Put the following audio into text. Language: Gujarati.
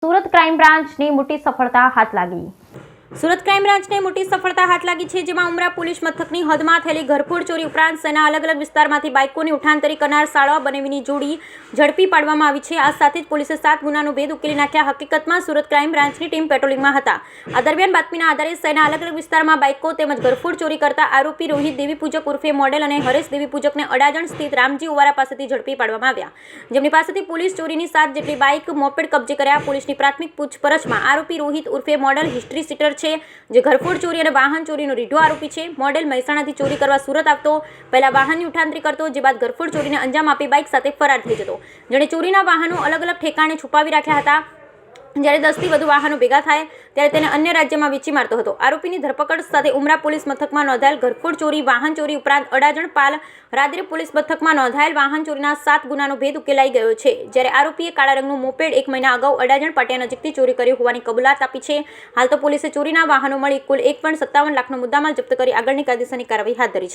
સુરત ક્રાઇમ બ્રાન્ચની મોટી સફળતા હાથ લાગી। સુરત ક્રાઇમ બ્રાન્ચને મોટી સફળતા હાથ લાગી છે, જેમાં ઉમરા પોલીસ મથકની હદમાં થયેલી ઘરફોડ ચોરી ઉપરાંત શહેરના અલગ અલગ વિસ્તારમાંથી બાઇકોની ઉઠાંતરી કરનાર સાળવા બનેવીની જોડી ઝડપી પાડવામાં આવી છે। આ સાથે જ પોલીસે 7 ગુનાનો ભેદ ઉકેલી નાખ્યા। હકીકતમાં સુરત ક્રાઇમ બ્રાન્ચની ટીમ પેટ્રોલિંગમાં હતા। આ દરમિયાન બાતમીના આધારે શહેરના અલગ અલગ વિસ્તારમાં બાઇકો તેમજ ઘરફોડ ચોરી કરતા આરોપી રોહિત દેવીપૂજક ઉર્ફે મોડેલ અને હરેશ દેવીપૂજકને અડાજણ સ્થિત રામજી ઉવારા પાસેથી ઝડપી પાડવામાં આવ્યા, જેમની પાસેથી પોલીસ ચોરીની 7 જેટલી બાઇક મોપેડ કબજે કર્યા। પોલીસની પ્રાથમિક પૂછપરછમાં આરોપી રોહિત ઉર્ફે મોડેલ હિસ્ટ્રી સીટર છે, જે ઘરફોડ ચોરી અને વાહન ચોરીનો રીઢો આરોપી છે। મોડેલ મહેસાણાથી ચોરી કરવા સુરત આવતો, પહેલા વાહનની ઉઠાંતરી કરતો, જે બાદ ઘરફોડ ચોરીને અંજામ આપી બાઇક સાથે ફરાર થઈ જતો। જેણે ચોરીના વાહનો અલગ અલગ ઠેકાણે છુપાવી રાખ્યા હતા। જ્યારે 10થી વધુ વાહનો ભેગા થાય ત્યારે તેને અન્ય રાજ્યમાં વેચી મારતો હતો। આરોપીની ધરપકડ સાથે ઉમરા પોલીસ મથકમાં નોંધાયેલ ઘરફોડ ચોરી, વાહન ચોરી ઉપરાંત અડાજણ પાલ રાદરે પોલીસ મથકમાં નોંધાયેલ વાહન ચોરીના 7 ગુનાનો ભેદ ઉકેલાઈ ગયો છે। જ્યારે આરોપીએ કાળા રંગનું મોપેડ 1 મહિના અગાઉ અડાજણ પાટિયા નજીકથી ચોરી કરી હોવાની કબૂલાત આપી છે। હાલ તો પોલીસે ચોરીના વાહનો મળી કુલ 1.57 લાખનો મુદ્દામાલ જપ્ત કરી આગળની કાયદેસરની કાર્યવાહી હાથ ધરી છે।